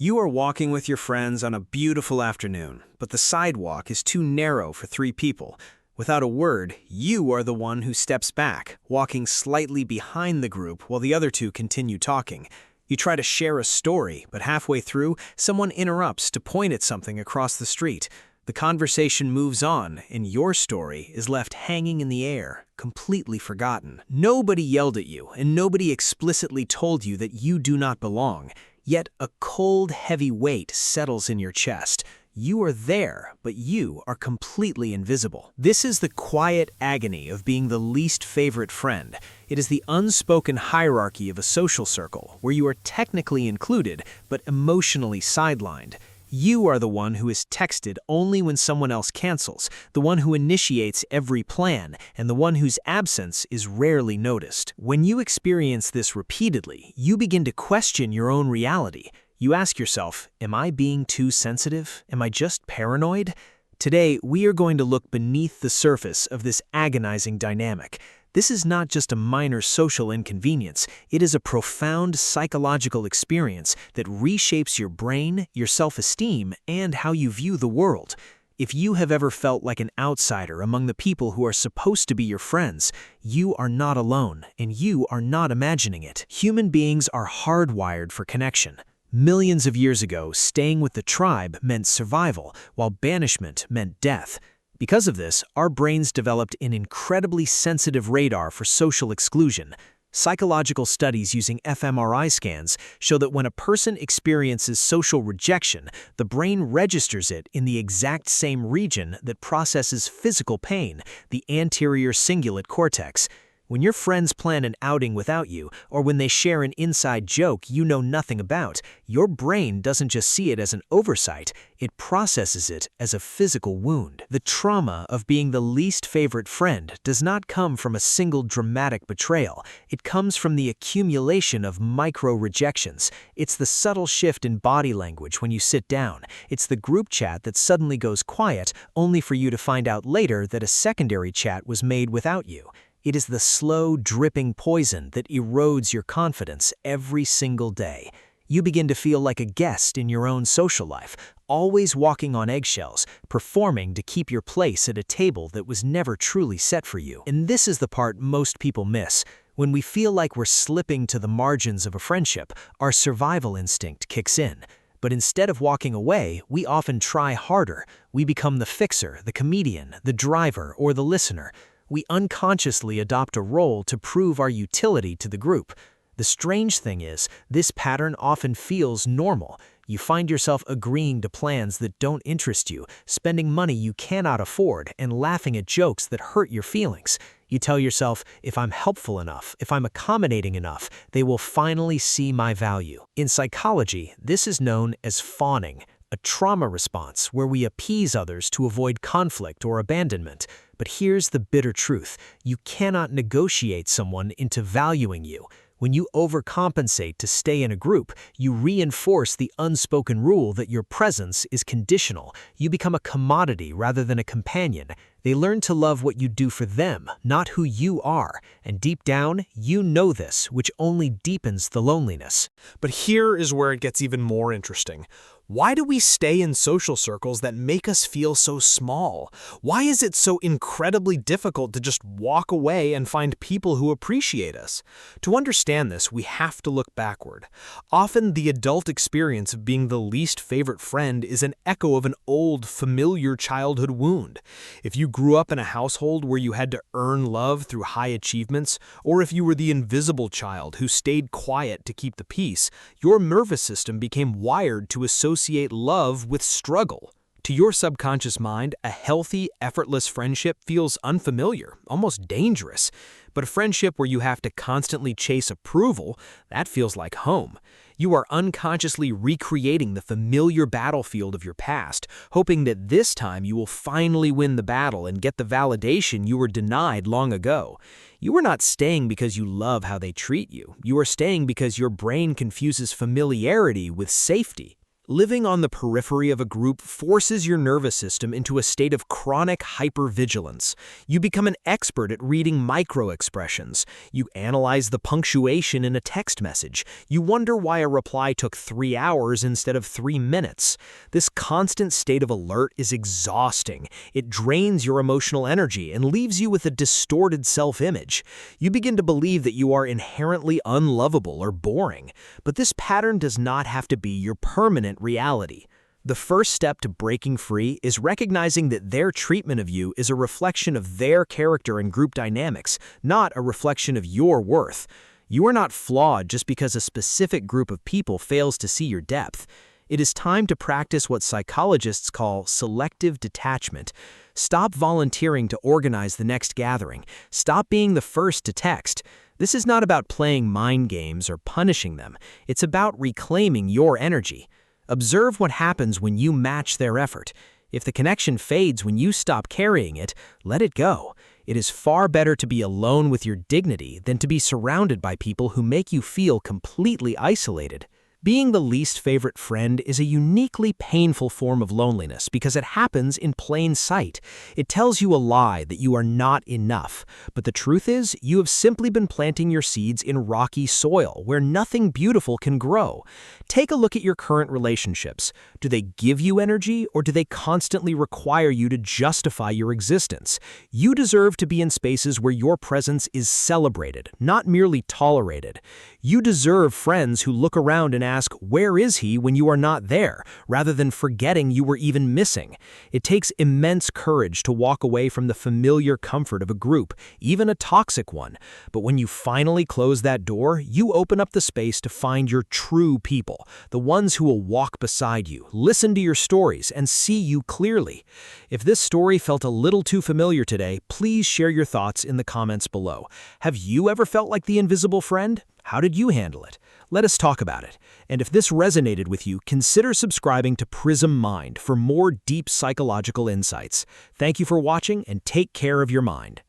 You are walking with your friends on a beautiful afternoon, but the sidewalk is too narrow for 3 people. Without a word, you are the one who steps back, walking slightly behind the group while the other two continue talking. You try to share a story, but halfway through, someone interrupts to point at something across the street. The conversation moves on, and your story is left hanging in the air, completely forgotten. Nobody yelled at you, and nobody explicitly told you that you do not belong. Yet a cold, heavy weight settles in your chest. You are there, but you are completely invisible. This is the quiet agony of being the least favorite friend. It is the unspoken hierarchy of a social circle, where you are technically included, but emotionally sidelined. You are the one who is texted only when someone else cancels, the one who initiates every plan, and the one whose absence is rarely noticed. When you experience this repeatedly, you begin to question your own reality. You ask yourself, am I being too sensitive? Am I just paranoid? Today, we are going to look beneath the surface of this agonizing dynamic. This is not just a minor social inconvenience, it is a profound psychological experience that reshapes your brain, your self-esteem, and how you view the world. If you have ever felt like an outsider among the people who are supposed to be your friends, you are not alone, and you are not imagining it. Human beings are hardwired for connection. Millions of years ago, staying with the tribe meant survival, while banishment meant death. Because of this, our brains developed an incredibly sensitive radar for social exclusion. Psychological studies using fMRI scans show that when a person experiences social rejection, the brain registers it in the exact same region that processes physical pain, the anterior cingulate cortex. When your friends plan an outing without you, or when they share an inside joke you know nothing about, your brain doesn't just see it as an oversight, it processes it as a physical wound. The trauma of being the least favorite friend does not come from a single dramatic betrayal. It comes from the accumulation of micro-rejections. It's the subtle shift in body language when you sit down. It's the group chat that suddenly goes quiet, only for you to find out later that a secondary chat was made without you. It is the slow, dripping poison that erodes your confidence every single day. You begin to feel like a guest in your own social life, always walking on eggshells, performing to keep your place at a table that was never truly set for you. And this is the part most people miss. When we feel like we're slipping to the margins of a friendship, our survival instinct kicks in. But instead of walking away, we often try harder. We become the fixer, the comedian, the driver, or the listener. We unconsciously adopt a role to prove our utility to the group. The strange thing is, this pattern often feels normal. You find yourself agreeing to plans that don't interest you, spending money you cannot afford, and laughing at jokes that hurt your feelings. You tell yourself, if I'm helpful enough, if I'm accommodating enough, they will finally see my value. In psychology, this is known as fawning, a trauma response where we appease others to avoid conflict or abandonment. But here's the bitter truth. You cannot negotiate someone into valuing you. When you overcompensate to stay in a group, you reinforce the unspoken rule that your presence is conditional. You become a commodity rather than a companion. They learn to love what you do for them, not who you are. And deep down, you know this, which only deepens the loneliness. But here is where it gets even more interesting. Why do we stay in social circles that make us feel so small? Why is it so incredibly difficult to just walk away and find people who appreciate us? To understand this, we have to look backward. Often, the adult experience of being the least favorite friend is an echo of an old, familiar childhood wound. If you grew up in a household where you had to earn love through high achievements, or if you were the invisible child who stayed quiet to keep the peace, your nervous system became wired to associate love with struggle. To your subconscious mind, a healthy, effortless friendship feels unfamiliar, almost dangerous. But a friendship where you have to constantly chase approval, that feels like home. You are unconsciously recreating the familiar battlefield of your past, hoping that this time you will finally win the battle and get the validation you were denied long ago. You are not staying because you love how they treat you. You are staying because your brain confuses familiarity with safety. Living on the periphery of a group forces your nervous system into a state of chronic hypervigilance. You become an expert at reading micro-expressions. You analyze the punctuation in a text message. You wonder why a reply took 3 hours instead of 3 minutes. This constant state of alert is exhausting. It drains your emotional energy and leaves you with a distorted self-image. You begin to believe that you are inherently unlovable or boring. But this pattern does not have to be your permanent reality. The first step to breaking free is recognizing that their treatment of you is a reflection of their character and group dynamics, not a reflection of your worth. You are not flawed just because a specific group of people fails to see your depth. It is time to practice what psychologists call selective detachment. Stop volunteering to organize the next gathering. Stop being the first to text. This is not about playing mind games or punishing them. It's about reclaiming your energy. Observe what happens when you match their effort. If the connection fades when you stop carrying it, let it go. It is far better to be alone with your dignity than to be surrounded by people who make you feel completely isolated. Being the least favorite friend is a uniquely painful form of loneliness because it happens in plain sight. It tells you a lie that you are not enough. But the truth is, you have simply been planting your seeds in rocky soil where nothing beautiful can grow. Take a look at your current relationships. Do they give you energy, or do they constantly require you to justify your existence? You deserve to be in spaces where your presence is celebrated, not merely tolerated. You deserve friends who look around and ask, "Where is he?" when you are not there, rather than forgetting you were even missing. It takes immense courage to walk away from the familiar comfort of a group, even a toxic one. But when you finally close that door, you open up the space to find your true people, the ones who will walk beside you, listen to your stories, and see you clearly. If this story felt a little too familiar today, please share your thoughts in the comments below. Have you ever felt like the invisible friend? How did you handle it? Let us talk about it. And if this resonated with you, consider subscribing to Prism Mind for more deep psychological insights. Thank you for watching, and take care of your mind.